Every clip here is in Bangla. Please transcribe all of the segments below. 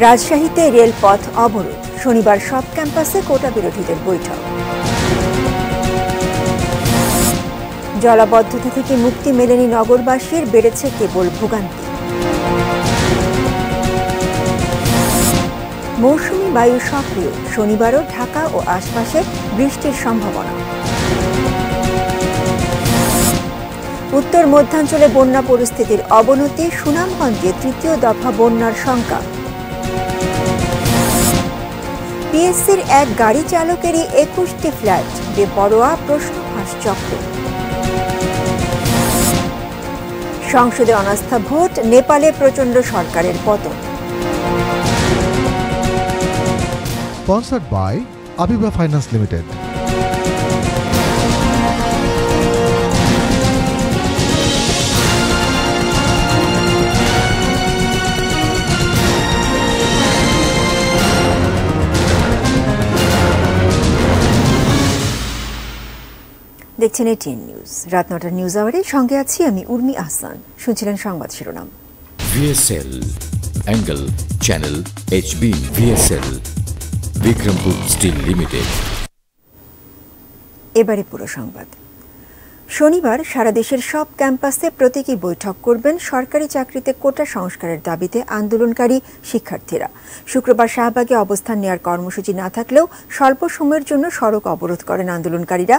রাজশাহীতে রেলপথ অবরোধ, শনিবার সব ক্যাম্পাসে কোটা বিরোধীদের বৈঠক। জলাবদ্ধতা থেকে মুক্তি মেলেনি নগরবাসীর, বেড়েছে কেবল ভোগান্তি। মৌসুমী বায়ু সক্রিয়, শনিবারও ঢাকা ও আশপাশে বৃষ্টির সম্ভাবনা। উত্তর মধ্যাঞ্চলে বন্যা পরিস্থিতির অবনতি, সুনামগঞ্জে তৃতীয় দফা বন্যার শঙ্কা। পিএসসির এক গাড়ি চালকেরই 21টি ফ্ল্যাট, বেপরোয়া প্রশ্নফাঁস চক্র। সংসদে অনাস্থা ভোট, নেপালে প্রচণ্ড সরকারের পতন। Sponsored by Abiba Finance Limited. দেখছেন এটিএন নিউজ, রাত ৯টার নিউজ আওয়ারে সঙ্গে আছি আমি উর্মি আহসান। শুনছিলেন সংবাদ শিরোনাম। VSL angle channel HB VSL Bikrampur steel limited. এবারে পুরো সংবাদ। শনিবার সারা দেশের সব ক্যাম্পাসে প্রতীকী বৈঠক করবেন সরকারি চাকরিতে কোটা সংস্কারের দাবিতে আন্দোলনকারী শিক্ষার্থীরা। শুক্রবার শাহবাগে অবস্থান নেওয়ার কর্মসূচি না থাকলেও স্বল্প সময়ের জন্য সড়ক অবরোধ করেন আন্দোলনকারীরা।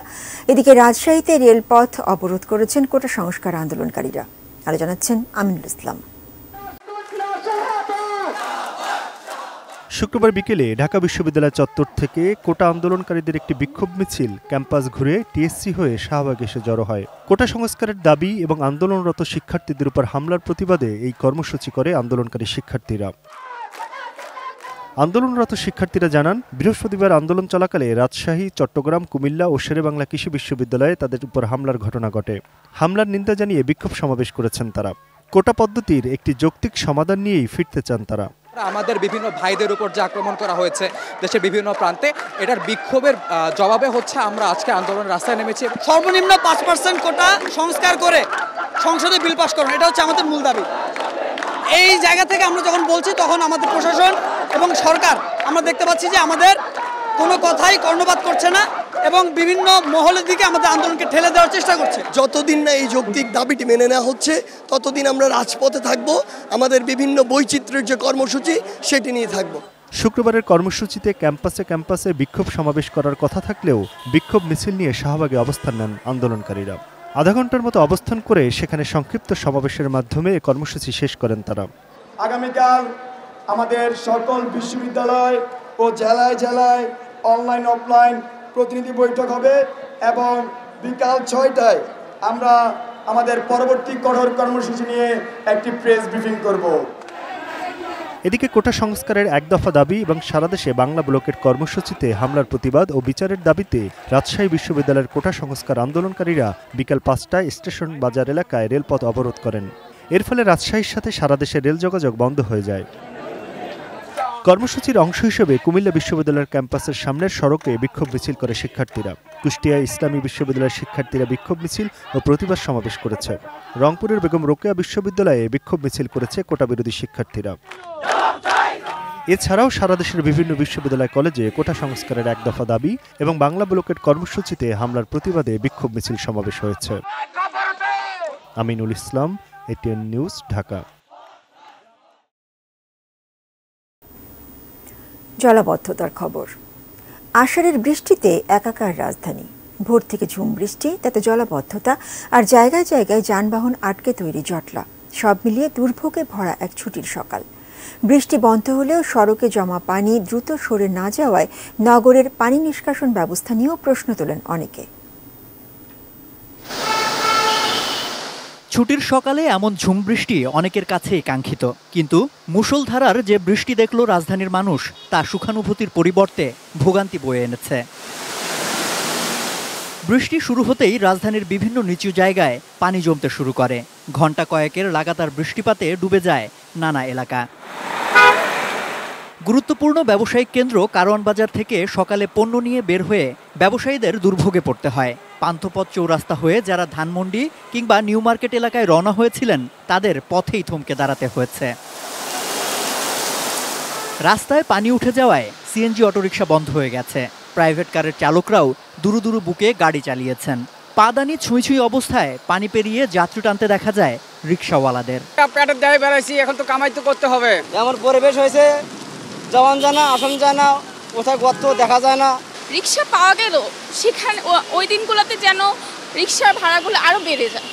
এদিকে রাজশাহীতে রেলপথ অবরোধ করেছেন কোটা সংস্কার আন্দোলনকারীরা। আরো জানাচ্ছেন আমিনুল ইসলাম। শুক্রবার বিকেলে ঢাকা বিশ্ববিদ্যালয় চত্বর থেকে কোটা আন্দোলনকারীদের একটি বিক্ষোভ মিছিল ক্যাম্পাস ঘুরে টিএসসি হয়ে শাহবাগ এসে জড়ো হয়। কোটা সংস্কারের দাবি এবং আন্দোলনরত শিক্ষার্থীদের উপর হামলার প্রতিবাদে এই কর্মসূচি করে আন্দোলনকারী শিক্ষার্থীরা। আন্দোলনরত শিক্ষার্থীরা জানান, বৃহস্পতিবার আন্দোলন চলাকালে রাজশাহী, চট্টগ্রাম, কুমিল্লা ও শেরেবাংলা কৃষি বিশ্ববিদ্যালয়ে তাদের উপর হামলার ঘটনা ঘটে। হামলার নিন্দা জানিয়ে বিক্ষোভ সমাবেশ করেছেন তারা। কোটা পদ্ধতির একটি যৌক্তিক সমাধান নিয়েই ফিরতে চান তারা। আমাদের বিভিন্ন ভাইদের উপর যে আক্রমণ করা হয়েছে দেশের বিভিন্ন প্রান্তে, এটার বিক্ষোভের জবাবে হচ্ছে আমরা আজকে আন্দোলনের রাস্তায় নেমেছি। সর্বনিম্ন 5% কোটা সংস্কার করে সংসদে বিল পাস করুন, এটা হচ্ছে আমাদের মূল দাবি। এই জায়গা থেকে আমরা যখন বলছি তখন আমাদের প্রশাসন এবং সরকার আমরা দেখতে পাচ্ছি যে আমাদের কোনো কথাই কর্ণপাত করছে না এবং বিভিন্ন মহলের দিকে আমাদের আন্দোলনকে ঠেলে দেওয়ার চেষ্টা করছে। যতদিন না এই যৌক্তিক দাবিটি মেনে নেওয়া হচ্ছে ততদিন আমরা রাজপথে থাকব, আমাদের বিভিন্ন বৈচিত্র্যের যে কর্মসূচি সেটি নিয়ে থাকব। শুক্রবারের কর্মসূচিতে ক্যাম্পাসে ক্যাম্পাসে বিক্ষোভ সমাবেশ করার কথা থাকলেও বিক্ষোভ মিছিল নিয়ে শাহবাগে অবস্থান নেন আন্দোলনকারীরা। আধা ঘন্টার মতো অবস্থান করে সেখানে সংক্ষিপ্ত সমাবেশের মাধ্যমে এ কর্মসূচি শেষ করেন তারা। আগামীকাল আমাদের সকল বিশ্ববিদ্যালয় ও জেলায় জেলায় অনলাইন অফলাইন প্রতিনিধি বৈঠক হবে এবং বিকাল ৬টায় আমরা আমাদের পরবর্তী কঠোর কর্মসূচি নিয়ে একটি প্রেস ব্রিফিং করব। এদিকে কোটা সংস্কারের এক দফা দাবি এবং সারা দেশে বাংলা ব্লকের কর্মসূচিতে হামলার প্রতিবাদ ও বিচারের দাবিতে রাজশাহী বিশ্ববিদ্যালয়ের কোটা সংস্কার আন্দোলনকারীরা বিকাল ৫টায় স্টেশন বাজার এলাকায় রেলপথ অবরোধ করেন। এর ফলে রাজশাহীর সাথে সারা দেশে রেল যোগাযোগ বন্ধ হয়ে যায়। কর্মসূচির অংশ হিসেবে কুমিল্লা বিশ্ববিদ্যালয়ের ক্যাম্পাসের সামনের সড়কে বিক্ষোভ মিছিল করে শিক্ষার্থীরা। কুষ্টিয়া ইসলামী বিশ্ববিদ্যালয়ের শিক্ষার্থীরা বিক্ষোভ মিছিল ও প্রতিবাদ সমাবেশ করেছে। রংপুরের বেগম রোকেয়া বিশ্ববিদ্যালয়ে বিক্ষোভ মিছিল করেছে কোটা বিরোধী শিক্ষার্থীরা। এছাড়াও সারা দেশের বিভিন্ন বিশ্ববিদ্যালয় কলেজে কোটা সংস্কারের এক দফা দাবি এবং বাংলা ব্লকের কর্মসূচিতে হামলার প্রতিবাদে বিক্ষোভ মিছিল সমাবেশ হয়েছে। Aminul Islam, ATN news, Dhaka. জলাবদ্ধতার খবর। আষাঢ়ের বৃষ্টিতে একাকার রাজধানী। ভোর থেকে ঝুম বৃষ্টি, তাতে জলাবদ্ধতা আর জায়গায় জায়গায় যানবাহন আটকে তৈরি জটলা। সব মিলিয়ে দুর্ভোগে ভরা এক ছুটির সকাল। বৃষ্টি বন্ধ হলেও সড়কে জমা পানি দ্রুত সরে না যাওয়ায় নগরের পানি নিষ্কাশন ব্যবস্থা নিয়েও প্রশ্ন তোলেন অনেকে। ছুটির সকালে এমন ঝুম বৃষ্টি অনেকের কাছেই কাঙ্ক্ষিত, কিন্তু মুষলধারার যে বৃষ্টি দেখল রাজধানীর মানুষ তা সুখানুভূতির পরিবর্তে ভোগান্তি বয়ে এনেছে। বৃষ্টি শুরু হতেই রাজধানীর বিভিন্ন নিচু জায়গায় পানি জমতে শুরু করে। ঘণ্টা কয়েকের লাগাতার বৃষ্টিপাতে ডুবে যায় নানা এলাকা। গুরুত্বপূর্ণ ব্যবসায়িক কেন্দ্র কারওয়ান বাজার থেকে সকালে পণ্য নিয়ে বের হয়ে ব্যবসায়ীদের দুর্ভোগে পড়তে হয়। পান্থপথ চৌরাস্তা হয়ে যারা ধানমন্ডি কিংবা নিউ মার্কেট এলাকায় রওনা হয়েছিলেন তাদের পথেই থমকে দাঁড়াতে হয়েছে। রাস্তায় পানি উঠে যাওয়ায় সিএনজি অটোরিকশা বন্ধ হয়ে গেছে। প্রাইভেট কারের চালকরাও দুরু দুরু বুকে গাড়ি চালিয়েছেন। পাদানি ছুঁই ছুঁই অবস্থায় পানি পেরিয়ে যাত্রী টানতে দেখা যায় রিক্সাওয়ালাদের। পেটের দায়ে বেড়াইছি, এখন তো কামাই তো করতে হবে। এমন পরিবেশ হয়েছে, যাওয়ান যায় না, আসন যায় না, কোথায় গর্ত দেখা যায় না। রিক্সা পাওয়া গেল, সেখানে ওই দিনগুলোতে যেন রিক্সার ভাড়াগুলো আরো বেড়ে যায়।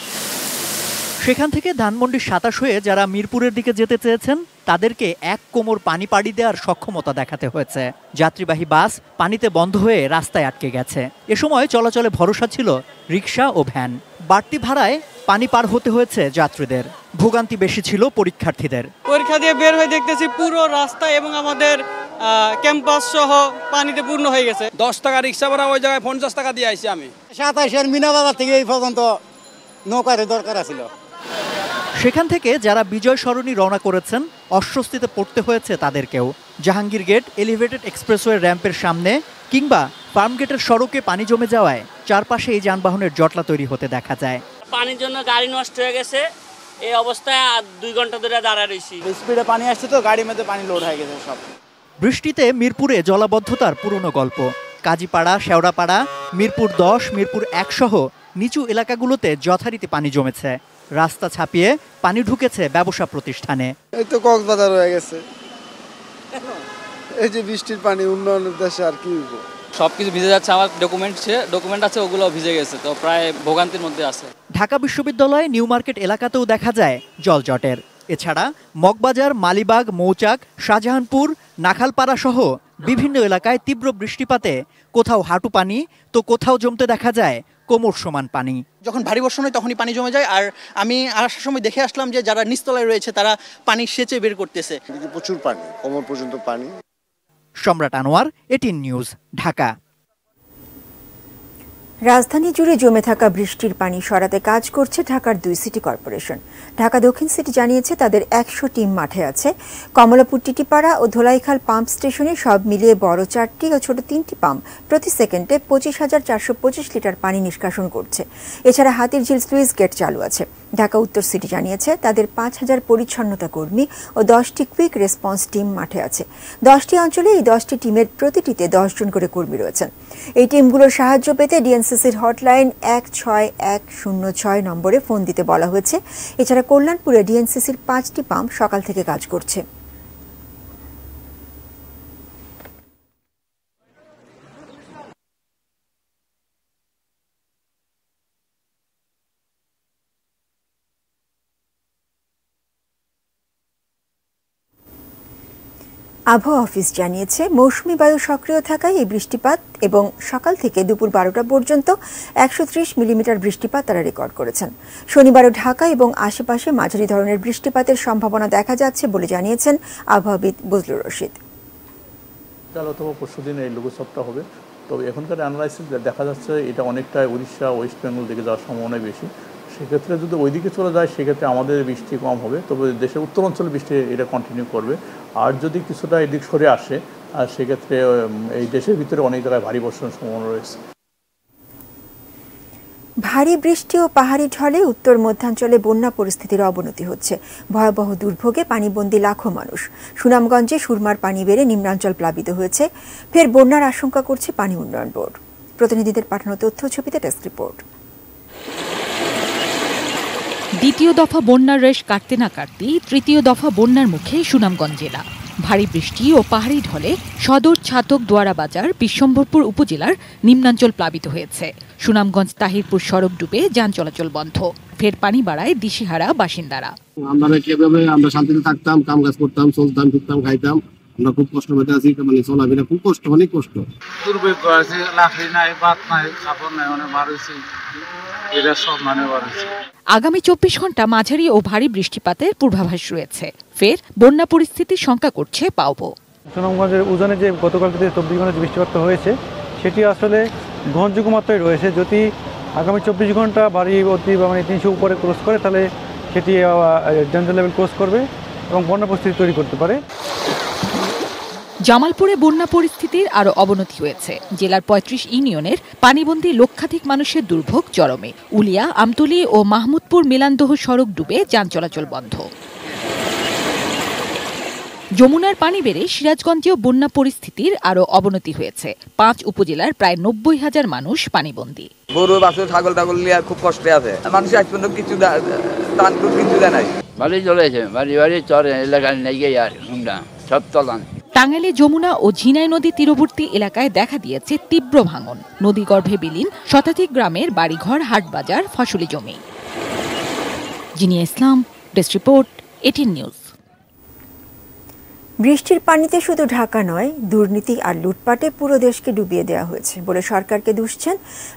সেখান থেকে ধানমন্ডি 27 হয়ে যারা মিরপুরের দিকে যেতে চেয়েছেন তাদেরকে এক কোমর পানি পাড়ি দেওয়ার সক্ষমতা দেখাতে হয়েছে। যাত্রীবাহী বাস পানিতে বন্ধ হয়ে রাস্তায় আটকে গেছে। এ সময় চলাচলে ভরসা ছিল রিক্সা ও ভ্যান। বাড়তি ভাড়ায় পানি পার হতে হয়েছে যাত্রীদের। ভোগান্তি বেশি ছিল পরীক্ষার্থীদের। পরীক্ষা দিয়ে বের হয়ে দেখতেছি পুরো রাস্তা এবং আমাদের ক্যাম্পাস সহ পানিতে পূর্ণ হয়ে গেছে। 10 টাকা রিক্সা ভাড়া ওই জায়গায় 50 টাকা দিয়ে আইছি আমি। 27-এর মিনাবাজার থেকে এই পর্যন্ত নৌকার দরকার ছিল। সেখান থেকে যারা বিজয় সরণি রওনা করেছেন অস্বস্তিতে পড়তে হয়েছে তাদেরকেও। জাহাঙ্গীর গেট এলিভেটেড এক্সপ্রেসওয়ে র্যাম্পের সামনে কিংবা ফার্ম গেটের সড়কে পানি জমে যাওয়ায় চারপাশে এই যানবাহনের জটলা তৈরি হতে দেখা যায়। পানির জন্য গাড়ি নষ্ট হয়ে গেছে, এই অবস্থায় 2 ঘন্টা ধরে দাঁড়ায় রয়েছি। স্পিডে পানি আসছে তো গাড়ির মধ্যে পানি লোড হয়ে গেছে সব। বৃষ্টিতে মিরপুরে জলাবদ্ধতার পুরনো গল্প। কাজীপাড়া, শেওড়াপাড়া, মিরপুর 10, মিরপুর 1 সহ নিচু এলাকাগুলোতে যথারীতি পানি জমেছে। রাস্তা ছাপিয়ে পানি ঢুকেছে ব্যবসা প্রতিষ্ঠানে। এই তো কক্সবাজার হয়ে গেছে, এই যে বৃষ্টির পানি উন্নয়নের দেশে আর কি হইব। সবকিছু ভিজে যাচ্ছে, আমার ডকুমেন্ট আছে, ওগুলো ভিজে গেছে, তো প্রায় ভোগান্তির মধ্যে আছে। ঢাকা বিশ্ববিদ্যালয়ে নিউ মার্কেট এলাকাতেও দেখা যায় জলজটের। এছাড়া মগবাজার, মালিবাগ, মৌচাক, শাহজাহানপুর, নাখালপাড়া সহ বিভিন্ন এলাকায় তীব্র বৃষ্টিপাতে কোথাও হাঁটু পানি তো কোথাও জমতে দেখা যায় কোমর সমান পানি। যখন ভারী বর্ষণ হয় তখনই পানি জমে যায়। আর আমি আসার সময় দেখে আসলাম যে যারা নিচতলায় রয়েছে তারা পানি সেচে বের করতেছে। প্রচুর পানি, কোমর পর্যন্ত পানি। সম্রাট আনোয়ার, এটিএন নিউজ, ঢাকা। রাজধানী জুড়ে জমে থাকা বৃষ্টির পানি সরাতে কাজ করছে ঢাকার 2 সিটি কর্পোরেশন। ঢাকা দক্ষিণ সিটি জানিয়েছে তাদের 100 টিম মাঠে আছে। কমলাপুর, টিটিপাড়া ও ধোলাইখাল পাম্প স্টেশনে সব মিলিয়ে বড় 4টি ও ছোট 3টি পাম্প প্রতি সেকেন্ডে 25,425 লিটার পানি নিষ্কাশন করছে। এছাড়া হাতিরঝিল স্লুইস গেট চালু আছে। ঢাকা উত্তর সিটি জানিয়েছে তাদের 5,000 পরিচ্ছন্নতা কর্মী ও 10টি কুইক রেসপন্স টিম মাঠে আছে। 10টি অঞ্চলে এই 10টি টিমের প্রতিটিতে 10 জন করে কর্মী রয়েছেন। এই টিমগুলোর সাহায্য পেতে ডিএনসিসির হটলাইন 16106 নম্বরে ফোন দিতে বলা হয়েছে। এছাড়া কল্যাণপুরে ডিএনসিসির 5টি পাম্প সকাল থেকে কাজ করছে। আবহাওয়া অফিস জানিয়েছে মৌসুমী বায়ু সক্রিয় থাকায় এই বৃষ্টিপাত এবং সকাল থেকে দুপুর 12টা পর্যন্ত 130 মিলিমিটার বৃষ্টিপাত তারা রেকর্ড করেছেন। শনিবারও ঢাকা এবং আশেপাশে মাঝারি ধরনের বৃষ্টিপাতের সম্ভাবনা দেখা যাচ্ছে বলে জানিয়েছেন আবহাওয়াবিদ বজলুর রশিদ। কাল অথবা পরশুদিন এই লঘুচাপটা হবে, তবে এখনকার অ্যানালাইসিস দেখা যাচ্ছে এটা অনেকটা উড়িষ্যা, ওয়েস্ট বেঙ্গল দিকে যাওয়ার সম্ভাবনা বেশি। সেক্ষেত্রে যদি ওইদিকে চলে যায় সেক্ষেত্রে আমাদের বৃষ্টি কম হবে, তবে দেশের উত্তর অঞ্চলে বৃষ্টি এটা কন্টিনিউ করবে। আর যদি কিছুটা এদিক সরে আসে আর সেক্ষেত্রে এই দেশের ভিতরে অনেক জায়গায় ভারী বর্ষণের সম্ভাবনা রয়েছে। ভারী বৃষ্টি ও পাহাড়ি ঢলে উত্তর মধ্যাঞ্চলে বন্যা পরিস্থিতির অবনতি হচ্ছে। ভয়াবহ দুর্ভোগে পানিবন্দী লাখো মানুষ। সুনামগঞ্জে সুরমার পানি বেড়ে নিম্নাঞ্চল প্লাবিত হয়েছে। ফের বন্যার আশঙ্কা করছে পানি উন্নয়ন বোর্ড। প্রতিনিধিদের পাঠানো তথ্য ছবিতে ডেস্ক রিপোর্ট। দ্বিতীয় দফা বন্যার রেশ কাটতে না কাটতেই তৃতীয় দফা বন্যার মুখে সুনামগঞ্জ জেলা। ভারী বৃষ্টি ও পাহাড়ি ঢলে সদর, ছাতক, দোয়ারা বাজার, বিশ্বম্ভরপুর উপজেলার নিম্নাঞ্চল প্লাবিত হয়েছে। সুনামগঞ্জ তাহিরপুর সড়ক ডুবে যান চলাচল বন্ধ। ফের পানি বাড়ায় দিশেহারা বাসিন্দারা। আমরা শান্তিতে থাকতাম, কাম কাজ করতাম, চলতাম, ফিরতাম, খাইতাম। আমরা খুব কষ্ট পেতে আছি, মানে চলাফেরা খুব কষ্ট, অনেক কষ্ট। দুর্ভিক্ষ আছে, লাকড়ি নাই, ভাত নাই, কাপড় নাই, অনেক বার হয়েছে। এটা সব মানে বার হয়েছে। আগামী 24 ঘন্টা মাঝারি ও ভারী বৃষ্টিপাতের পূর্বাভাস রয়েছে। ফের বন্যা পরিস্থিতির শঙ্কা করছে পাওবো। সুনামগঞ্জের উজানে যে গতকাল থেকে 24 ঘন্টা বৃষ্টিপাত হয়েছে সেটি আসলে গ্রহণযোগ্য মাত্রায় রয়েছে। যদি আগামী 24 ঘন্টা ভারী অতি মানে 300 উপরে ক্রস করে তাহলে সেটি ডেঞ্জার লেভেল ক্রস করবে এবং বন্যা পরিস্থিতি তৈরি করতে পারে। জামালপুরে বন্যা পরিস্থিতির আরও অবনতি হয়েছে। জেলার 35 ইউনিয়নের পানিবন্দী লক্ষাধিক মানুষের দুর্ভোগ চরমে। উলিয়া, আমতলী ও মাহমুদপুর মিলানদহ সড়ক ডুবে যান চলাচল বন্ধ। যমুনার পানি বেড়ে সিরাজগঞ্জেও বন্যা পরিস্থিতির আরও অবনতি হয়েছে। ৫ উপজেলার প্রায় ৯০,০০০ মানুষ পানিবন্দী। গরু বাছুর ছাগল টাগল নিয়ে খুব কষ্টে আছে। মানুষ আজ পর্যন্ত কিছু দান কিছু দেয় নাই। বাড়ি চলেছে, বাড়ি বাড়ি চরে এলাকায় নেই গিয়ে আর সব তলান। টাঙ্গাইলে যমুনা ও ঝিনাই নদী তীরবর্তী এলাকায় দেখা দিয়েছে তীব্র ভাঙন। নদীগর্ভে বিলীন শতাধিক গ্রামের বাড়িঘর, হাটবাজার, ফসলি জমি। জিনিয়া ইসলাম, ডেস্ক রিপোর্ট, এটিএন নিউজ। বৃষ্টির পানিতে শুধু ঢাকা নয়, দুর্নীতি আর লুটপাটে পুরো দেশকে ডুবিয়ে দেওয়া হয়েছে বলে সরকারকে দুষছেন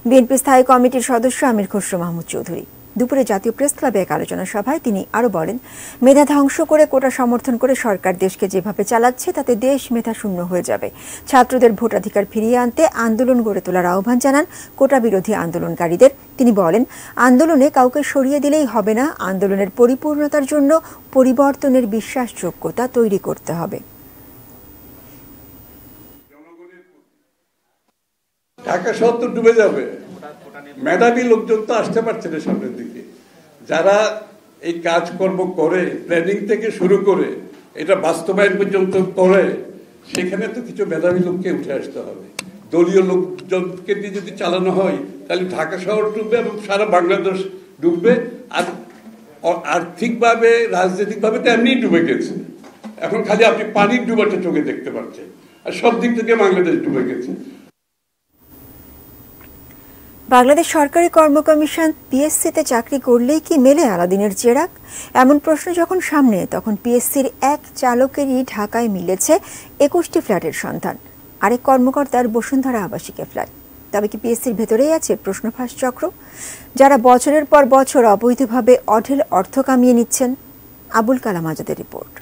বিএনপি স্থায়ী কমিটির সদস্য আমির খসরু মাহমুদ চৌধুরী। দুপুরে জাতীয় প্রেস ক্লাবে এক আলোচনা সভায় তিনি আরও বলেন, মেধা ধ্বংস করে কোটা সমর্থন করে সরকার দেশকে যেভাবে চালাচ্ছে তাতে দেশ মেধা শূন্য হয়ে যাবে। ছাত্রদের ভোটাধিকার ফিরিয়ে আনতে আন্দোলন গড়ে তোলার আহ্বান জানান কোটা বিরোধী আন্দোলনকারীদের। তিনি বলেন, আন্দোলনে কাউকে সরিয়ে দিলেই হবে না, আন্দোলনের পরিপূর্ণতার জন্য পরিবর্তনের বিশ্বাসযোগ্যতা তৈরি করতে হবে। ঢাকা শহর তো ডুবে যাবে, মেধাবী লোকজন তো আসতে পারছে না সামনের দিকে। যারা এই কাজকর্ম করে, প্ল্যানিং থেকে শুরু করে এটা বাস্তবায়ন পর্যন্ত করে, সেখানে তো কিছু মেধাবী লোককে উঠে আসতে হবে। দলীয় লোকজনকে দিয়ে যদি চালানো হয় তাহলে ঢাকা শহর ডুববে এবং সারা বাংলাদেশ ডুববে। আর আর্থিকভাবে, রাজনৈতিকভাবে তো এমনি ডুবে গেছে। এখন খালি আপনি পানির ডুবাটা চোখে দেখতে পাচ্ছেন, আর সব দিক থেকে বাংলাদেশ ডুবে গেছে। বাংলাদেশ সরকারি কর্ম কমিশন পিএসসিতে চাকরি করলেই কি মেলে আলাদিনের চেরাগ? এমন প্রশ্ন যখন সামনে, তখন পিএসসির এক চালকেরই ঢাকায় মিলেছে ২১টি ফ্ল্যাটের সন্ধান। আরেক কর্মকর্তার বসুন্ধরা আবাসিকে ফ্ল্যাট। তবে কি পিএসসির ভেতরেই আছে প্রশ্নফাঁস চক্র, যারা বছরের পর বছর অবৈধভাবে অঢেল অর্থ কামিয়ে নিচ্ছেন? আবুল কালাম আজাদের রিপোর্ট।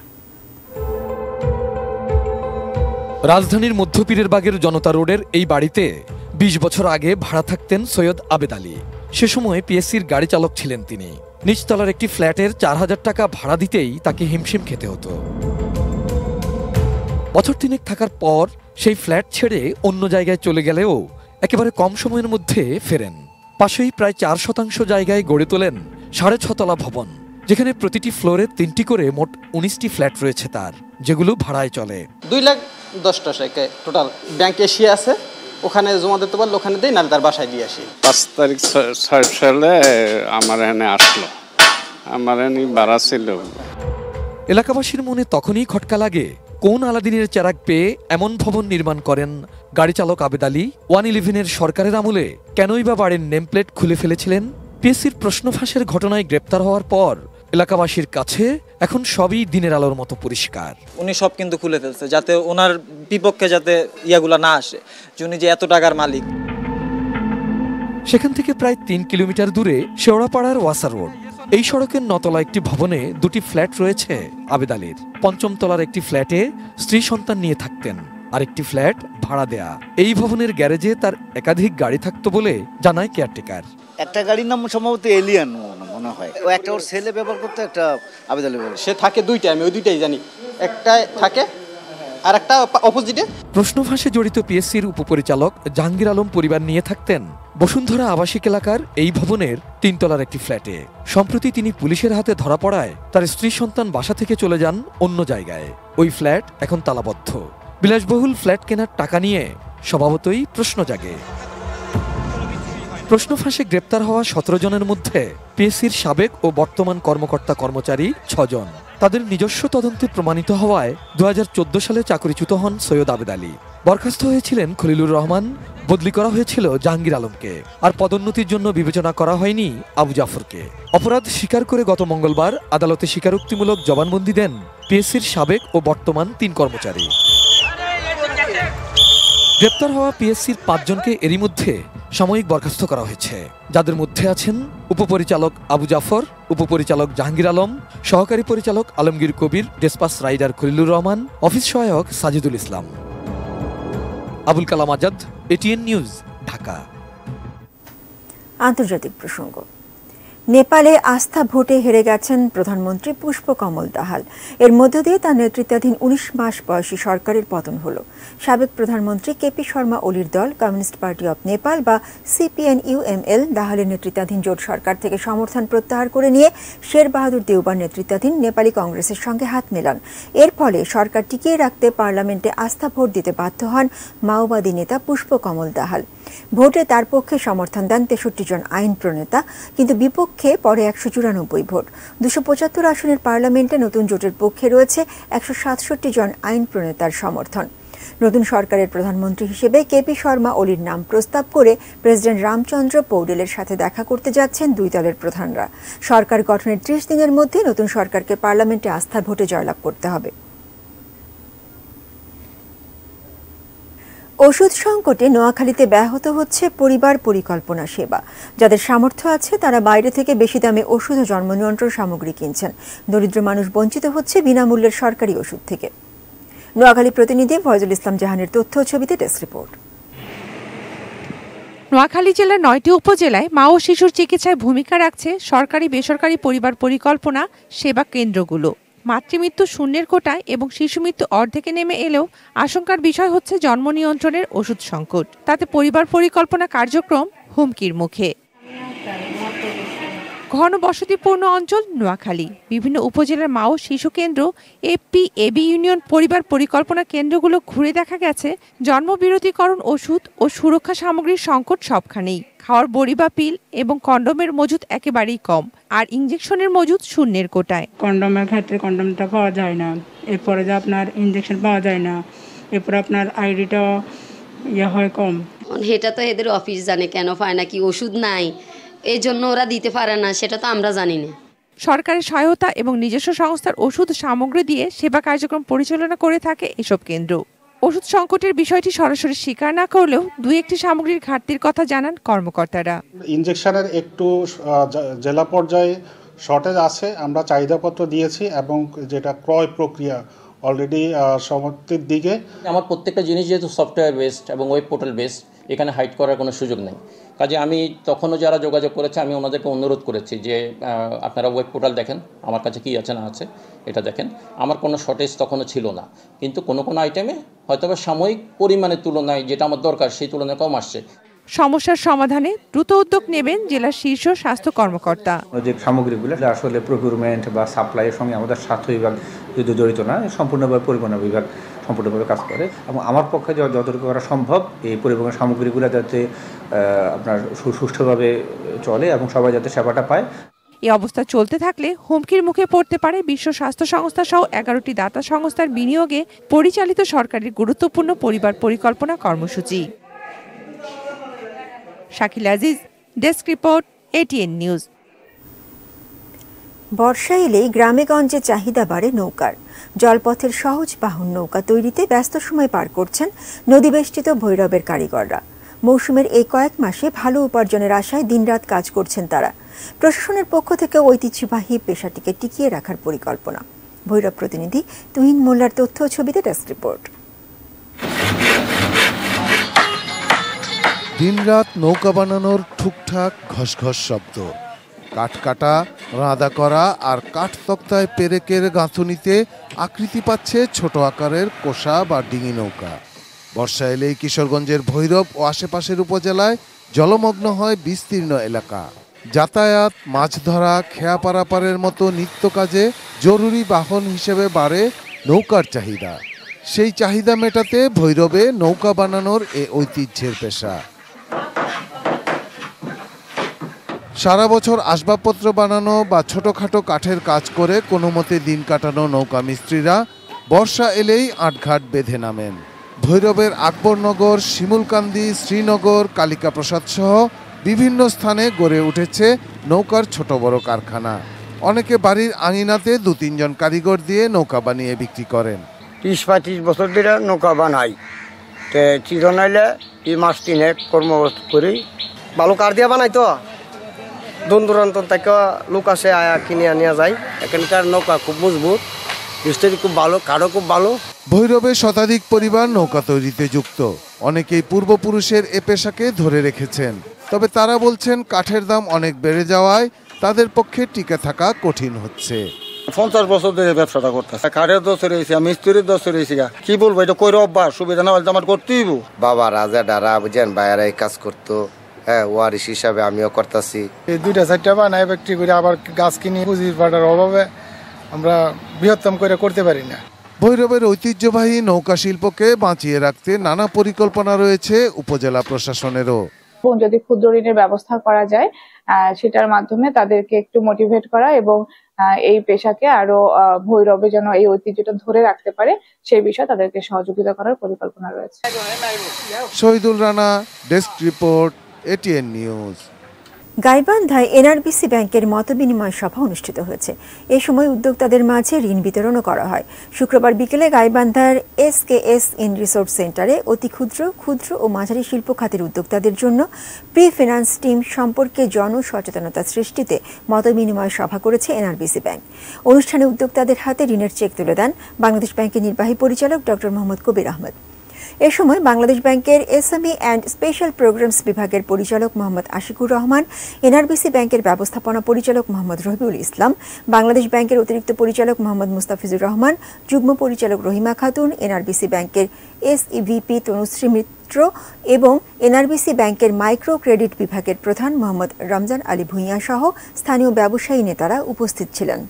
রাজধানীর মধ্যপীরের বাগের জনতা রোডের এই বাড়িতে ২০ বছর আগে ভাড়া থাকতেন সৈয়দ আবেদ আলী। সে সময় পিএসসির গাড়ি চালক ছিলেন তিনি। নিচতলার একটি ফ্ল্যাটের ৪,০০০ টাকা ভাড়া দিতেই তাকে হিমশিম খেতে হতো। বছর ৩ থাকার পর সেই ফ্ল্যাট ছেড়ে অন্য জায়গায় চলে গেলেও একেবারে কম সময়ের মধ্যে ফেরেন। পাশেই প্রায় ৪% জায়গায় গড়ে তোলেন ৬.৫ তলা ভবন, যেখানে প্রতিটি ফ্লোরে ৩টি করে মোট ১৯টি ফ্ল্যাট রয়েছে তার, যেগুলো ভাড়ায় চলে। ২,১০,০০০ টোটাল ব্যাংক এশিয়া আছে, ওখানে জমা দিতে পারলে ওখানে দেই, নাহলে তার বাসায় দিয়ে আসি। ৫ তারিখ ৬ সালে আমার এখানে আসলো, আমার এখানে ভাড়া ছিল। এলাকাবাসীর মনে তখনই খটকা লাগে, কোন আলাদিনের চেরাগ পেয়ে এমন ভবন নির্মাণ করেন গাড়ি চালক আবেদ আলী? 111-এর সরকারের আমলে কেনই বা বাড়ির নেমপ্লেট খুলে ফেলেছিলেন? পিএসসির প্রশ্নফাঁসের ঘটনায় গ্রেপ্তার হওয়ার পর এলাকাবাসীর কাছে এখন সবই দিনের আলোর মতো পরিষ্কার। উনি সব কিন্তু খুলে ফেলছে, যাতে ওনার বিপক্ষে যাতে ইয়াগুলা না আসে, উনি যে এত টাকার মালিক। সেখান থেকে প্রায় ৩ কিলোমিটার দূরে শেওড়াপাড়ার ওয়াসার রোড। এই সড়কের ৯ তলা একটি ভবনে 2টি ফ্ল্যাট রয়েছে আবেদ আলীর। ৫ম তলার একটি ফ্ল্যাটে স্ত্রী সন্তান নিয়ে থাকতেন, আরেকটি ফ্ল্যাট ভাড়া দেয়া। এই ভবনের গ্যারেজে তার একাধিক গাড়ি থাকতো বলে জানায় কেয়ারটেকার। একটা গাড়ির নাম সম্ভবত এলিয়ান মনে হয়, ও একটা ওর ছেলে ব্যবহার করতে, একটা আবেদ আলী সে থাকে দুইটা, আমি ওই দুইটাই জানি, একটা থাকে আর একটা অপোজিটে। প্রশ্নফাঁসে জড়িত পিএসসির উপপরিচালক জাহাঙ্গীর আলম পরিবার নিয়ে থাকতেন বসুন্ধরা আবাসিক এলাকার এই ভবনের ৩ তলার একটি ফ্ল্যাটে। সম্প্রতি তিনি পুলিশের হাতে ধরা পড়ায় তার স্ত্রী সন্তান বাসা থেকে চলে যান অন্য জায়গায়। ওই ফ্ল্যাট এখন তালাবদ্ধ। বিলাসবহুল ফ্ল্যাট কেনার টাকা নিয়ে স্বভাবতই প্রশ্ন জাগে। প্রশ্নফাঁসে গ্রেপ্তার হওয়া ১৭ জনের মধ্যে পিএসসির সাবেক ও বর্তমান কর্মকর্তা কর্মচারী ৬ জন। তাদের নিজস্ব তদন্তে প্রমাণিত হওয়ায় ২০১৪ সালে চাকরিচ্যুত হন সৈয়দ আবেদ আলী। বরখাস্ত হয়েছিলেন খলিলুর রহমান, বদলি করা হয়েছিল জাহাঙ্গীর আলমকে, আর পদোন্নতির জন্য বিবেচনা করা হয়নি আবু জাফরকে। অপরাধ স্বীকার করে গত মঙ্গলবার আদালতে স্বীকারোক্তিমূলক জবানবন্দি দেন পিএসসির সাবেক ও বর্তমান ৩ কর্মচারী। গ্রেপ্তার হওয়া পিএসসির ৫ জনকে এরই মধ্যে সাময়িক বরখাস্ত করা হয়েছে, যাদের মধ্যে আছেন উপপরিচালক আবু জাফর, উপপরিচালক জাহাঙ্গীর আলম, সহকারী পরিচালক Alamgir Kabir, dispatch rider Khalilur Rahman, office সহায়ক সাজিদুল ইসলাম। Abul Kalam Azad, ATN news, Dhaka. আন্তর্জাতিক প্রসঙ্গ। নেপালে আস্থা ভোটে হেরে গেছেন প্রধানমন্ত্রী পুষ্পকমল দাহাল। এর মধ্য দিয়ে তার নেতৃত্বাধীন ১৯ মাস বয়সী সরকারের পতন হল। সাবেক প্রধানমন্ত্রী কেপি শর্মা ওলির দল কমিউনিস্ট পার্টি অব নেপাল বা CPN-UML দাহালের নেতৃত্বাধীন জোট সরকার থেকে সমর্থন প্রত্যাহার করে নিয়ে শের বাহাদুর দেউবার নেতৃত্বাধীন নেপালি কংগ্রেসের সঙ্গে হাত মেলান। এর ফলে সরকার টিকিয়ে রাখতে পার্লামেন্টে আস্থা ভোট দিতে বাধ্য হন মাওবাদী নেতা পুষ্পকমল দাহাল। ভোটে তার পক্ষে সমর্থন দেন ৬৩ জন আইন প্রণেতা, কিন্তু বিপক্ষে পরে ১৯৪ ভোট। ২৭৫ আসনের পার্লামেন্টে নতুন জোটের পক্ষে রয়েছে ১৬৭ জন আইন প্রণেতার সমর্থন। নতুন সরকারের প্রধানমন্ত্রী হিসেবে কেপি শর্মা ওলির নাম প্রস্তাব করে প্রেসিডেন্ট রামচন্দ্র পৌডেলের সাথে দেখা করতে যাচ্ছেন দুই দলের প্রধানরা। সরকার গঠনের ৩০ দিনের মধ্যে নতুন সরকারকে পার্লামেন্টে আস্থা ভোটে জয়লাভ করতে হবে। ওষুধ সংকটে নোয়াখালীতে ব্যাহত হচ্ছে পরিবার পরিকল্পনা সেবা। যাদের সামর্থ্য আছে তারা বাইরে থেকে বেশি দামে ওষুধ ও জন্ম নিয়ন্ত্রণ সামগ্রী কিনছেন। দরিদ্র মানুষ বঞ্চিত হচ্ছে বিনামূল্যের সরকারি ওষুধ থেকে। নোয়াখালী প্রতিনিধি ফয়জুল ইসলাম জাহানের তথ্য ও ছবিতে ডেস্ক রিপোর্ট। নোয়াখালী জেলার ৯টি উপজেলায় মা ও শিশুর চিকিৎসায় ভূমিকা রাখছে সরকারি বেসরকারি পরিবার পরিকল্পনা সেবা কেন্দ্রগুলো। মাতৃমৃত্যু শূন্যের কোটায় এবং শিশু মৃত্যু অর্ধেকে নেমে এলেও আশঙ্কার বিষয় হচ্ছে জন্ম নিয়ন্ত্রণের ওষুধ সংকট। তাতে পরিবার পরিকল্পনা কার্যক্রম হুমকির মুখে। ঘন বসতিপূর্ণ অঞ্চল নোয়াখালী। বিভিন্ন উপজেলার মা ও শিশু কেন্দ্র, এপি-এবি ইউনিয়ন পরিবার পরিকল্পনা কেন্দ্রগুলো ঘুরে দেখা গেছে জন্মবিরতিকরণ ওষুধ ও সুরক্ষা সামগ্রীর সংকট সবখানেই। খাওয়ার বড়ি বা পিল এবং কন্ডোমের মজুদ একেবারেই কম, আর ইঞ্জেকশনের মজুদ শূন্যের কোটায়। কন্ডোমের ক্ষেত্রে কন্ডোমটা পাওয়া যায় না, এরপরে যে আপনার ইঞ্জেকশন পাওয়া যায় না, এরপরে আপনার আইডিটা হয় কম। এটা তো এদের অফিস জানে কেন পায় না, কি ওষুধ নাই এই জন্য ওরা দিতে পারে না, সেটা তো আমরা জানি না। সরকারের সহায়তা এবং নিজস্ব সংস্থার ওষুধ সামগ্রী দিয়ে সেবা কার্যক্রম পরিচালনা করে থাকে এসব কেন্দ্র। ওষুধ সংকটের বিষয়টি সরাসরি স্বীকার না করলেও দুই একটি সামগ্রীর ঘাটতির কথা জানান কর্মকর্তারা। ইনজেকশনের একটু জেলা পর্যায়ে শর্টেজ আছে, আমরা চাহিদাপত্র দিয়েছি এবং যেটা ক্রয় প্রক্রিয়া অলরেডি সমাপ্তির দিকে। আমার প্রত্যেকটা জিনিস যেহেতু সফটওয়্যার বেসড এবং ওয়েব পোর্টাল বেসড, এখানে হাইড করার কোনো সুযোগ নেই। কাজে আমি তখনও যারা যোগাযোগ করেছে আমি ওনাদেরকে অনুরোধ করেছি যে আপনারা ওয়েব পোর্টাল দেখেন, আমার কাছে কী আছে না আছে এটা দেখেন। আমার কোনো শর্টেজ তখনও ছিল না, কিন্তু কোনো কোনো আইটেমে হয়তো সাময়িক পরিমাণের তুলনায় যেটা আমার দরকার সেই তুলনায় কম আসছে। সমস্যার সমাধানে দ্রুত উদ্যোগ নেবেন জেলার শীর্ষ স্বাস্থ্য কর্মকর্তা। যে সামগ্রীগুলো আসলে প্রকিউরমেন্ট বা সাপ্লাইয়ের সঙ্গে আমাদের স্বাস্থ্য বিভাগ যদি জড়িত না, সম্পূর্ণভাবে পরিবহন বিভাগ সম্পূর্ণভাবে কাজ করে এবং আমার পক্ষে যতটুকু করা সম্ভব এই পরিবহন সামগ্রীগুলো যাতে আপনার সুষ্ঠুভাবে চলে এবং সবাই যাতে সেবাটা পায়। এই অবস্থা চলতে থাকলে হুমকির মুখে পড়তে পারে বিশ্ব স্বাস্থ্য সংস্থা সহ 11টি দাতা সংস্থার বিনিয়োগে পরিচালিত সরকারের গুরুত্বপূর্ণ পরিবার পরিকল্পনা কর্মসূচি। Shakil Aziz, desk report, ATN news. বর্ষা এলেই গ্রামেগঞ্জে চাহিদা বাড়ে নৌকার। জলপথের সহজ বাহন নৌকা তৈরিতে ব্যস্ত সময় পার করছেন নদীবেষ্টিত ভৈরবের কারিগররা। মৌসুমের এই কয়েক মাসে ভালো উপার্জনের আশায় দিনরাত কাজ করছেন তারা। প্রশাসনের পক্ষ থেকে ঐতিহ্যবাহী পেশাটিকে টিকিয়ে রাখার পরিকল্পনা। ভৈরব প্রতিনিধি তুহিন মোল্লার তথ্য ছবিতে ডেস্ক রিপোর্ট। দিনরাত নৌকা বানানোর ঠুকঠাক ঘসঘস শব্দ, কাঠ কাটা, রাঁধা করা আর কাঠ তক্তায় পেরেকের গাঁথুনিতে আকৃতি পাচ্ছে ছোট আকারের কোষা বা ডিঙি নৌকা। বর্ষা এলেই কিশোরগঞ্জের ভৈরব ও আশেপাশের উপজেলায় জলমগ্ন হয় বিস্তীর্ণ এলাকা। যাতায়াত, মাছ ধরা, খেয়া পারাপারের মতো নিত্য কাজে জরুরি বাহন হিসেবে বাড়ে নৌকার চাহিদা। সেই চাহিদা মেটাতে ভৈরবে নৌকা বানানোর এ ঐতিহ্যের পেশা। সারা বছর আসবাবপত্র বানানো বা ছোটখাটো কাঠের কাজ করে কোনো মতে দিন কাটানো নৌকা মিস্ত্রিরা বর্ষা এলেই আটঘাট বেঁধে নামেন। ভৈরবের আকবরনগর, শিমুলকান্দি, শ্রীনগর, কালিকা প্রসাদ সহ বিভিন্ন স্থানে গড়ে উঠেছে নৌকার ছোট বড় কারখানা। অনেকে বাড়ির আঙিনাতে 2-3 জন কারিগর দিয়ে নৌকা বানিয়ে বিক্রি করেন। 30-35 বছর ধরে নৌকা বানাই, চিজন আইলে এই মাস 3 কর্মবস্ত করি। ভালো কাঠ দিয়ে বানাই তো দূর দূরান্ত থেকে লোক আসে, আয়া কিনে আনিয়া যায়। এখানকার নৌকা খুব মজবুত, মিস্ত্রি খুব ভালো, কাঠও খুব ভালো। ভৈরবে শতাধিক পরিবার নৌকা তৈরিতে যুক্ত। অনেকেই পূর্বপুরুষের এ পেশাকে ধরে রেখেছেন। তবে তারা বলছেন কাঠের দাম অনেক বেড়ে যাওয়ায় তাদের পক্ষে টিকে থাকা কঠিন হচ্ছে। 50 বছর ধরে ব্যবসাটা করতেছে, কাঠের দোষ রয়েছে, মিস্ত্রির দোষ রয়েছে, কি বলবো, এটা কইরে অভ্যাস, সুবিধা না হলে আমার করতেই। বাবা রাজা ডারা বুঝেন বাইরে কাজ করতো, হ্যাঁ ওয়ারিশ হিসাবে আমিও করতেছি। এই 2-4টা বানাই বিক্রি করে আবার গাছ কিনে পুঁজির পাটার অভাবে আমরা বৃহত্তম করে করতে পারি না। ভৈরবের ঐতিহ্যবাহী নৌকা শিল্পকে বাঁচিয়ে রাখতে নানা পরিকল্পনা রয়েছে উপজেলা প্রশাসনেরও। যদি ক্ষুদ্র ঋণের ব্যবস্থা করা যায় সেটার মাধ্যমে তাদেরকে একটু মোটিভেট করা এবং এই পেশাকে আরো ভৈরবে যেন এই ঐতিহ্যটা ধরে রাখতে পারে সেই বিষয়ে তাদেরকে সহযোগিতা করার পরিকল্পনা রয়েছে। Shahidul Rana, desk report, ATN news. গাইবান্ধায় এনআরবিসি ব্যাংকের মতবিনিময় সভা অনুষ্ঠিত হয়েছে। এ সময় উদ্যোক্তাদের মাঝে ঋণ বিতরণও করা হয়। শুক্রবার বিকেলে গাইবান্ধার এসকেএস ইন রিসোর্স সেন্টারে অতি ক্ষুদ্র ও মাঝারি শিল্প খাতের উদ্যোক্তাদের জন্য প্রি ফিনান্স টিম সম্পর্কে জনসচেতনতা সৃষ্টিতে মতবিনিময় সভা করেছে এনআরবিসি ব্যাংক। অনুষ্ঠানে উদ্যোক্তাদের হাতে ঋণের চেক তুলে দেন বাংলাদেশ ব্যাংকের নির্বাহী পরিচালক ডক্টর মোহাম্মদ কবির আহমেদ। এ সময় বাংলাদেশ ব্যাংকের এসএমই অ্যান্ড স্পেশাল প্রোগ্রামস বিভাগের পরিচালক মোহাম্মদ আশিকুর রহমান, এনআরবিসি ব্যাংকের ব্যবস্থাপনা পরিচালক মোহাম্মদ রহিবুল ইসলাম, বাংলাদেশ ব্যাংকের অতিরিক্ত পরিচালক মোহাম্মদ মুস্তাফিজুর রহমান, যুগ্ম পরিচালক রহিমা খাতুন, এনআরবিসি ব্যাংকের এসইভিপি তনুশ্রী মিত্র এবং এনআরবিসি ব্যাংকের মাইক্রো ক্রেডিট বিভাগের প্রধান মোহাম্মদ রমজান আলী ভূঁইয়া সহ স্থানীয় ব্যবসায়ী নেতারা উপস্থিত ছিলেন।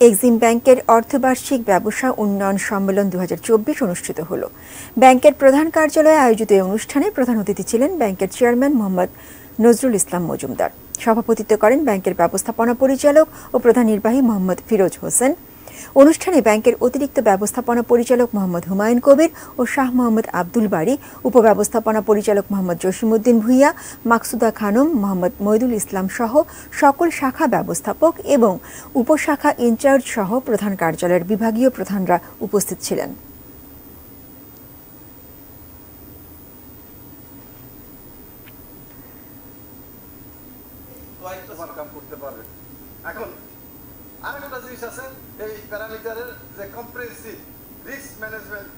এক্সিম ব্যাংকের অর্ধবার্ষিক ব্যবসা উন্নয়ন সম্মেলন 2024 অনুষ্ঠিত হল। ব্যাংকের প্রধান কার্যালয়ে আয়োজিত এই অনুষ্ঠানে প্রধান অতিথি ছিলেন ব্যাংকের চেয়ারম্যান মোহাম্মদ নজরুল ইসলাম মজুমদার। সভাপতিত্ব করেন ব্যাংকের ব্যবস্থাপনা পরিচালক ও প্রধান নির্বাহী মোহাম্মদ ফিরোজ হোসেন। অনুষ্ঠানে ব্যাংকের অতিরিক্ত ব্যবস্থাপনা পরিচালক মোহাম্মদ হুমায়ুন কবির ও শাহ মোহাম্মদ আব্দুল বারী, উপব্যবস্থাপনা পরিচালক মোহাম্মদ জসিমউদ্দিন ভূঁইয়া, মাকসুদা খানম, মোহাম্মদ মইদুল ইসলাম সহ সকল শাখা ব্যবস্থাপক এবং উপশাখা ইনচার্জ সহ প্রধান কার্যালয়ের বিভাগীয় প্রধানরা উপস্থিত ছিলেন। আরেকটা জিনিস আছে এই প্যারামিটারের যে কম্প্রিহেনসিভ রিস্ক ম্যানেজমেন্ট।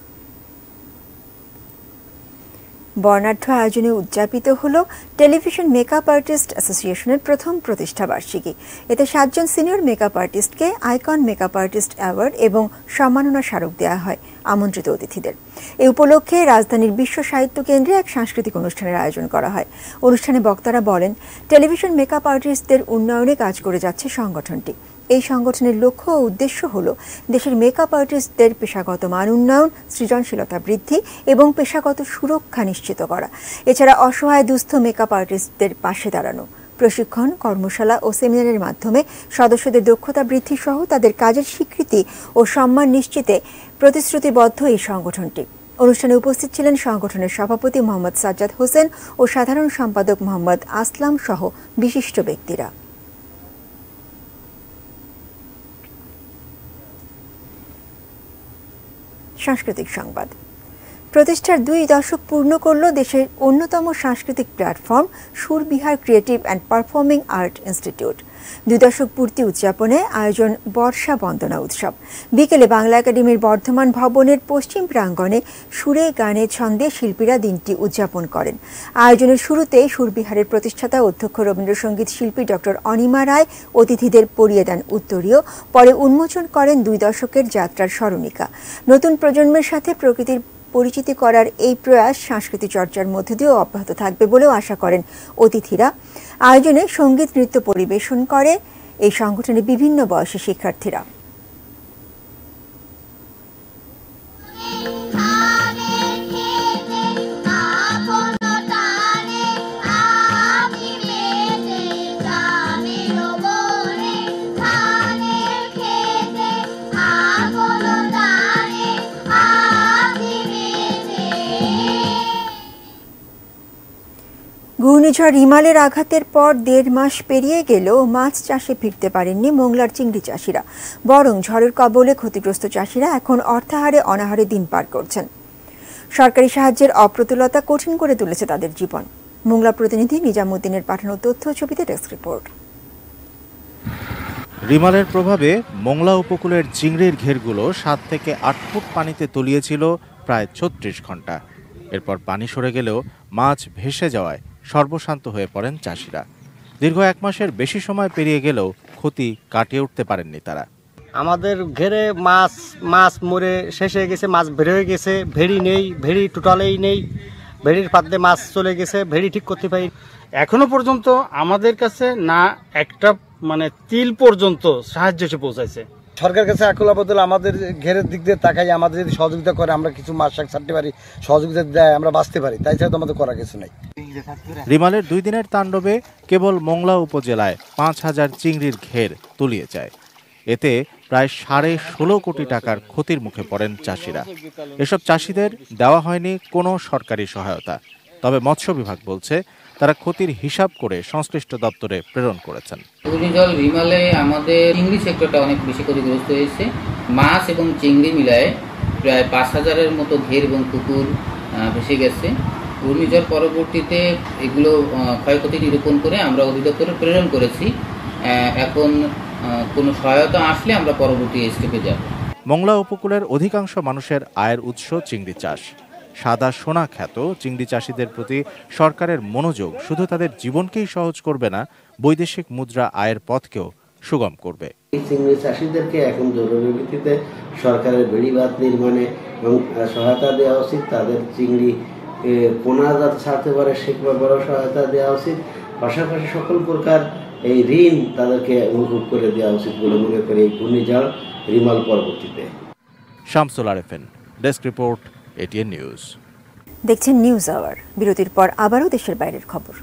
বর্ণাঢ্য আয়োজনে উদযাপিত হল টেলিভিশন মেকআপ আর্টিস্ট অ্যাসোসিয়েশনের প্রথম প্রতিষ্ঠা বার্ষিকী। এতে 7 জন সিনিয়র মেকআপ আর্টিস্টকে আইকন মেকআপ আর্টিস্ট অ্যাওয়ার্ড এবং সম্মাননা স্মারক দেওয়া হয় আমন্ত্রিত অতিথিদের। এই উপলক্ষে রাজধানীর বিশ্ব সাহিত্য কেন্দ্রে এক সাংস্কৃতিক অনুষ্ঠানের আয়োজন করা হয়। অনুষ্ঠানে বক্তারা বলেন, টেলিভিশন মেকআপ আর্টিস্টদের উন্নয়নে কাজ করে যাচ্ছে সংগঠনটি। এই সংগঠনের লক্ষ্য ও উদ্দেশ্য হল দেশের মেকআপ আর্টিস্টদের পেশাগত মান উন্নয়ন, সৃজনশীলতা বৃদ্ধি এবং পেশাগত সুরক্ষা নিশ্চিত করা। এছাড়া অসহায় দুস্থ মেকআপ আর্টিস্টদের পাশে দাঁড়ানো। প্রশিক্ষণ, কর্মশালা ও সেমিনারের মাধ্যমে সদস্যদের দক্ষতা বৃদ্ধি সহ তাদের কাজের স্বীকৃতি ও সম্মান নিশ্চিতে প্রতিশ্রুতিবদ্ধ এই সংগঠনটি। অনুষ্ঠানে উপস্থিত ছিলেন সংগঠনের সভাপতি মোহাম্মদ সাজ্জাদ হোসেন ও সাধারণ সম্পাদক মোহাম্মদ আসলাম সহ বিশিষ্ট ব্যক্তিরা। সাংস্কৃতিক সংবাদ। প্রতিষ্ঠার 2 দশক পূর্ণ করল দেশের অন্যতম সাংস্কৃতিক platform Surbihar creative and performing art institute. 2 দশক পূর্তি উদযাপনে আয়োজন বর্ষা বন্দনা উৎসব। বিকেলে বাংলা একাডেমির বর্ধমান ভবনের পশ্চিম প্রাঙ্গণে সুরে গানে ছন্দে শিল্পীরা দিনটি উদযাপন করেন। আয়োজনের শুরুতে সুরবিহারের প্রতিষ্ঠাতা অধ্যক্ষ রবীন্দ্রসঙ্গীত শিল্পী ডক্টর অনিমা রায় অতিথিদের পরিয়ে দেন উত্তরীয়, পরে উন্মোচন করেন 2 দশকের যাত্রার স্মরণিকা। নতুন প্রজন্মের সাথে প্রকৃতির পরিচিতি করার এই প্রয়াস সাংস্কৃতিক চর্চার মধ্য দিয়েও অব্যাহত থাকবে বলেও আশা করেন অতিথিরা। আয়োজনে সঙ্গীত নৃত্য পরিবেশন করে এই সংগঠনের বিভিন্ন বয়সী শিক্ষার্থীরা। ঘূর্ণিঝড় রিমালের আঘাতের পর 1.5 মাস পেরিয়ে গেলেও মাছ চাষে ফিরতে পারেননি মোংলার চিংড়ি চাষিরা। বরং ঝড়ের কবলে ক্ষতিগ্রস্ত চাষিরা এখন অর্থাহারে অনাহারে দিন পার করছেন। সরকারি সাহায্যের অপ্রতুলতা কঠিন করে তুলেছে তাদের জীবন। মোংলা প্রতিনিধি নিজামুদ্দিনের পাঠানো তথ্য ছবিতে ডেস্ক রিপোর্ট। রিমালের প্রভাবে মোংলা উপকূলের চিংড়ির ঘেরগুলো 7 থেকে 8 ফুট পানিতে তলিয়েছিল প্রায় 36 ঘন্টা। এরপর পানি সরে গেলেও মাছ ভেসে যাওয়ায় সর্বশান্ত হয়ে পড়েন চাষিরা। দীর্ঘ 1 মাসের বেশি সময় পেরিয়ে গেলেও ক্ষতি কাটিয়ে উঠতে পারেননি তারা। আমাদের ঘেরে মাছ মরে শেষ হয়ে গেছে, মাছ বের হয়ে গেছে, ভেড়ি নেই, ভেড়ি টোটালেই নেই, ভেড়ির পাত্রে মাছ চলে গেছে, ভেড়ি ঠিক করতে পারি। এখনো পর্যন্ত আমাদের কাছে না একটা তিল পর্যন্ত সাহায্য এসে পৌঁছাইছে। সরকারের কাছে আকুল আবেদন, আমাদের ঘেরের দিক দিয়ে তাকাই, আমাদের যদি সহযোগিতা করে আমরা কিছু মাছ শাক ছাড়তে পারি, সহযোগিতা দেয় আমরা বাঁচতে পারি, তাই ছাড়া তো আমাদের করার কিছু নাই। রিমালের 2 দিনের তাণ্ডবে কেবল মোংলা উপজেলায় 5000 চিংড়ির ঘের তলিয়ে যায়। এতে প্রায় 16.5 কোটি টাকার ক্ষতির মুখে পড়েন চাষিরা। এসব চাষিদের দেওয়া হয়নি কোনো সরকারি সহায়তা। তবে মৎস্য বিভাগ বলছে তারা ক্ষতির হিসাব করে সংশ্লিষ্ট দপ্তরে প্রেরণ করেছেন। ঘূর্ণিঝড় রিমালে আমাদের চিংড়ি সেক্টরটা অনেক বেশি ক্ষতিগ্রস্ত হয়েছে। মাছ এবং চিংড়ি মিলায় প্রায় 5000-এর মতো ঘের এবং পুকুর ভেসে গেছে। ঘূর্ণিঝড় পরবর্তীতে এগুলো ক্ষয়ক্ষতি নিরূপণ করে আমরা অধিদপ্তরে প্রেরণ করেছি। এখন কোনো সহায়তা আসলে আমরা পরবর্তী স্টেপে যাব। মোংলা উপকূলের অধিকাংশ মানুষের আয়ের উৎস চিংড়ি চাষ। সাদা সোনা খ্যাত চিংড়ি চাষিদের প্রতি সরকারের মনোযোগ শুধু তাদের জীবনকেই সহজ করবে না, বৈদেশিক মুদ্রা আয়ের পথকেও সুগম করবে। চিংড়ি চাষিদেরকে এখন জরুরি ভিত্তিতে সরকারের বেড়িবাঁধ নির্মাণে এবং সহায়তা দেওয়া উচিত। তাদের চিংড়ি পোনা যাতে ছাড়তে পারে সে ব্যাপারেও সহায়তা দেওয়া উচিত। পাশাপাশি সকল প্রকার এই ঋণ তাদেরকে মুকুব করে দেওয়া উচিত বলে মনে করি এই ঘূর্ণিঝড় রিমাল পরবর্তীতে। Shamsul Arefin, desk report, ATN news. দেখছেন নিউজ আওয়ার। বিরতির পর আবারও দেশের বাইরের খবর।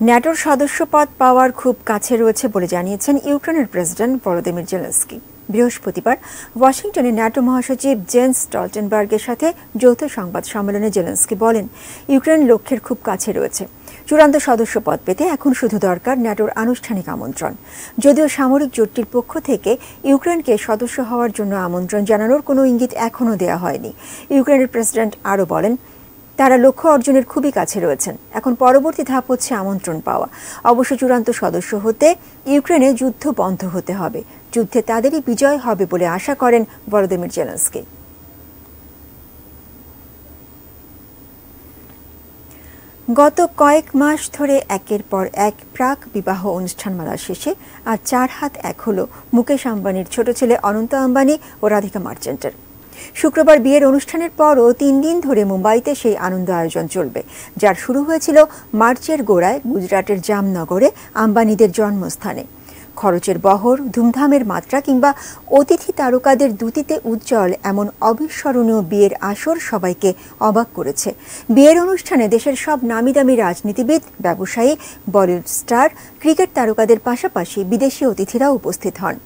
ন্যাটোর সদস্যপদ পাওয়ার খুব কাছে রয়েছে বলে জানিয়েছেন ইউক্রেনের প্রেসিডেন্ট ভলোদিমির জেলেনস্কি। বৃহস্পতিবার ওয়াশিংটনে ন্যাটো মহাসচিব জেন্স স্টলটেনবার্গের সাথে যৌথ সংবাদ সম্মেলনে জেলেনস্কি বলেন, ইউক্রেন লক্ষ্যের খুব কাছে রয়েছে। চূড়ান্ত সদস্যপদ পেতে এখন শুধু দরকার ন্যাটোর আনুষ্ঠানিক আমন্ত্রণ। যদিও সামরিক জোটটির পক্ষ থেকে ইউক্রেনকে সদস্য হওয়ার জন্য আমন্ত্রণ জানানোর কোনো ইঙ্গিত এখনও দেওয়া হয়নি। ইউক্রেনের প্রেসিডেন্ট আরও বলেন, তারা লক্ষ্য অর্জনের খুবই কাছে রয়েছেন। এখন পরবর্তী ধাপ হচ্ছে আমন্ত্রণ পাওয়া। অবশ্য চূড়ান্ত সদস্য হতে ইউক্রেনে যুদ্ধ বন্ধ হতে হবে। যুদ্ধে তাদেরই বিজয় হবে বলে আশা করেন ভলোদিমির জেলেনস্কি। গত কয়েক মাস ধরে একের পর এক প্রাক বিবাহ অনুষ্ঠানমালা শেষে আজ 4 হাত 1 হলো মুকেশ আম্বানির ছোট ছেলে অনন্ত আম্বানি ও রাধিকা মার্চেন্টের। শুক্রবার বিয়ের অনুষ্ঠানের পরও 3 দিন ধরে মুম্বাইতে সেই আনন্দ আয়োজন চলবে, যার শুরু হয়েছিল মার্চের গোড়ায় গুজরাটের জামনগরে আম্বানিদের জন্মস্থানে। খরচের বহর, ধুমধামের মাত্রা কিংবা অতিথি তারকাদের দ্যুতিতে উজ্জ্বল এমন অবিস্মরণীয় বিয়ের আসর সবাইকে অবাক করেছে। বিয়ের অনুষ্ঠানে দেশের সব নামিদামি রাজনীতিবিদ, ব্যবসায়ী, বলিউড স্টার, ক্রিকেট তারকাদের পাশাপাশি বিদেশি অতিথিরাও উপস্থিত হন।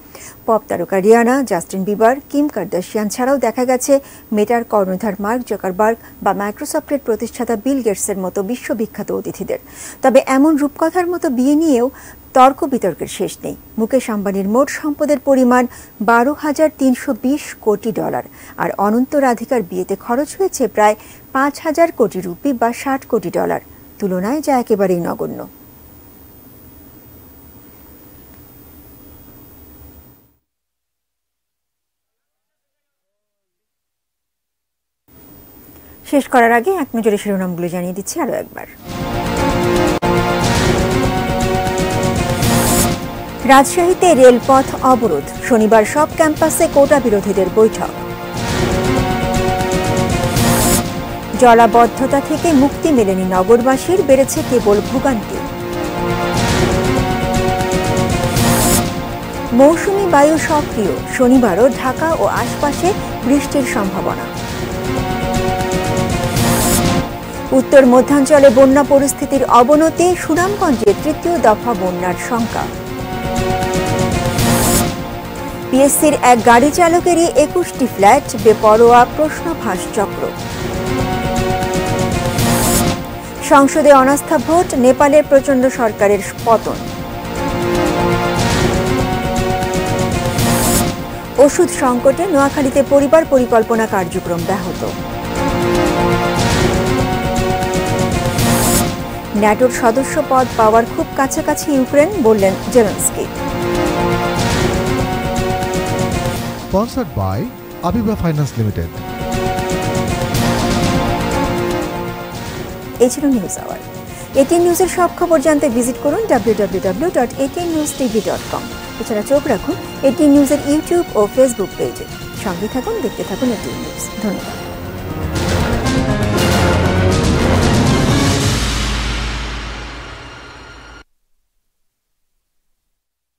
পপ তারকা Rihanna, Justin Bieber, Kim Kardashian ছাড়াও দেখা গেছে মেটার কর্ণধার মার্ক জাকারবার্গ বা মাইক্রোসফটের প্রতিষ্ঠাতা বিল গেটসের মতো বিশ্ববিখ্যাত অতিথিদের। তবে এমন রূপকথার মতো বিয়ে নিয়েও তর্ক বিতর্কের শেষ নেই। মুকেশ আম্বানির মোট সম্পদের পরিমাণ $12,320 কোটি, আর অনন্ত রাধিকার বিয়েতে খরচ হয়েছে প্রায় 5,000 কোটি রুপি বা $60 কোটি। তুলনায় যা একেবারেই নগণ্য। শেষ করার আগে এক নজরে শিরোনামগুলো জানিয়ে দিচ্ছি আরও একবার। রাজশাহীতে রেলপথ অবরোধ, শনিবার সব ক্যাম্পাসে কোটা বিরোধীদের বৈঠক। জলাবদ্ধতা থেকে মুক্তি মেলেনি নগরবাসীর, বেড়েছে কেবল ভোগান্তি। মৌসুমি বায়ু সক্রিয়, শনিবারও ঢাকা ও আশপাশে বৃষ্টির সম্ভাবনা। উত্তর মধ্যাঞ্চলে বন্যা পরিস্থিতির অবনতি, সুনামগঞ্জে 3য় দফা বন্যার শঙ্কা। পিএসসির এক গাড়ি চালকেরই 21টি ফ্ল্যাট, বেপরোয়া প্রশ্নফাঁস চক্র। সংসদে অনাস্থা ভোট, নেপালের প্রচণ্ড সরকারের পতন। ওষুধ সংকটে নোয়াখালীতে পরিবার পরিকল্পনা কার্যক্রম ব্যাহত। ন্যাটোর সদস্য পদ পাওয়ার খুব কাছাকাছি ইউক্রেন, বললেন Zelensky. Sponsored by Abiba Finance Limited. এই ছিল নিউজ আওয়ার। এটিএন নিউজের সব খবর জানতে ভিজিট করুন www.atnnewstv.com। এছাড়া চোখ রাখুন এটিএন নিউজের ইউটিউব ও ফেসবুক পেজে। সঙ্গে থাকুন, দেখতে থাকুন এটিএন নিউজ। ধন্যবাদ।